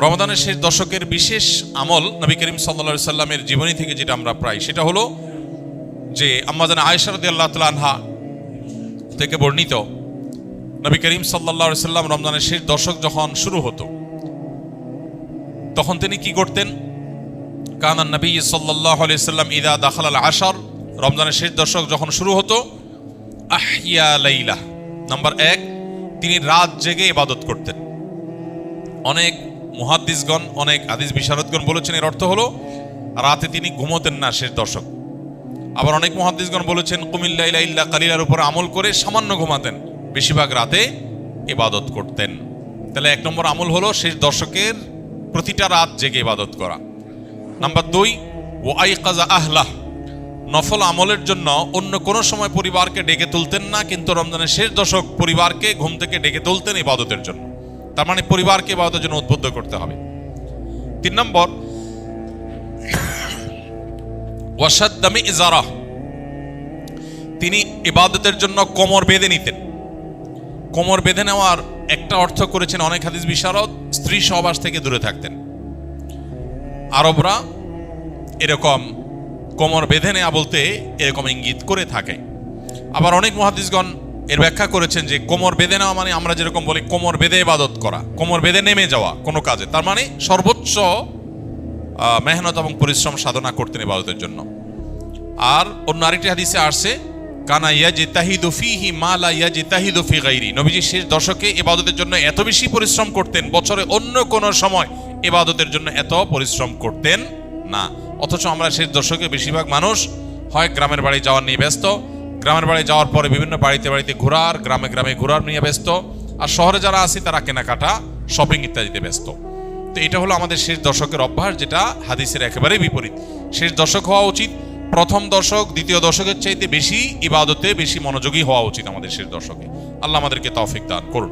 রমাদানের শেষ দশকের বিশেষ আমল নবী করিম সাল্লাল্লাহু আলাইহি সাল্লামের জীবনী থেকে যেটা আমরা প্রায়, সেটা হলো যে আম্মা জান আয়েশা রাদিয়াল্লাহু তাআলা আনহা থেকে বর্ণিত, নবী করিম সাল্লাল্লাহু আলাইহি সাল্লাম রমজানের শেষ দশক যখন শুরু হতো তখন তিনি কি করতেন? কানান নবী সাল্লাল্লাহু আলাইহি সাল্লাম ইদা দাখালাল আশর, রমজানের শেষ দশক যখন শুরু হতো, আহিয়া লাইলা, নাম্বার 1, তিনি রাত জেগে ইবাদত করতেন। অনেক মুহাদ্দিসগণ, অনেক হাদিস বিশারদগণ বলেছেন এর অর্থ হলো রাতে তিনি ঘুমোতেন না শেষ দশক। আবার অনেক মুহাদ্দিসগণ বলেছেন কুমিল লাইলা ইল্লা কালিলার উপর আমল করে সামান্য ঘুমাতেন, বেশিরভাগ রাতে ইবাদত করতেন। তাহলে 1 নম্বর আমল হলো শেষ দশকের প্রতিটা রাত জেগে ইবাদত করা। নাম্বার 2, ওয়াইকাযা আহলাহ, নফল আমলের জন্য অন্য কোনো সময় পরিবারকে ডেকে তুলতেন না, কিন্তু রমজানের শেষ দশক পরিবারকে ঘুম থেকে ডেকে তুলতেন ইবাদতের জন্য। তার মানে পরিবারকে ইবাদতের জন্য উদ্বুদ্ধ করতে হবে। 3 নম্বর, ওয়াশাদ্দা মিজারা, তিনি ইবাদতের জন্য কোমর বেঁধে নিতেন। কোমর বেঁধে নেওয়ার একটা অর্থ করেছেন অনেক হাদিস বিশারদ, স্ত্রী সহবাস থেকে দূরে থাকতেন। আরবরা এরকম কোমর বেঁধে নেওয়া বলতে এরকম ইঙ্গিত করে থাকে। আবার অনেক মুহাদ্দিসগণ এর ব্যাখ্যা করেছেন যে কোমর বেঁধে নেওয়া মানে আমরা যেরকম বলি কোমর বেঁধে ইবাদত করা, কোমর বেঁধে নেমে যাওয়া কোনো কাজে, তার মানে সর্বোচ্চ মেহনত এবং পরিশ্রম সাধনা করতেন ইবাদতের জন্য। আর অন্য আরেকটি হাদিসে আসছে, কানা ইয়াজতাহিদু ফীহি মা লা ইয়াজতাহিদু ফি গায়রি, নবীজি শেষ দশকে ইবাদতের জন্য এত বেশি পরিশ্রম করতেন, বছরে অন্য কোনো সময় ইবাদতের জন্য এত পরিশ্রম করতেন না। অথচ আমরা শেষ দশকে বেশিরভাগ মানুষ হয় গ্রামের বাড়ি যাওয়ার নিয়ে ব্যস্ত, গ্রামের বাড়ি যাওয়ার পরে বিভিন্ন বাড়িতে বাড়িতে ঘোরার, গ্রামে গ্রামে ঘোরার নিয়ে ব্যস্ত, আর শহরে যারা আছি তারা কেনাকাটা, শপিং ইত্যাদিতে ব্যস্ত। তো এটা হলো আমাদের শেষ দশকের অভ্যাস, যেটা হাদিসের একেবারেই বিপরীত। শেষ দশক হওয়া উচিত প্রথম দশক, দ্বিতীয় দশকের চাইতে বেশি ইবাদতে বেশি মনোযোগী হওয়া উচিত আমাদের শেষ দশকে। আল্লাহ আমাদেরকে তৌফিক দান করুন।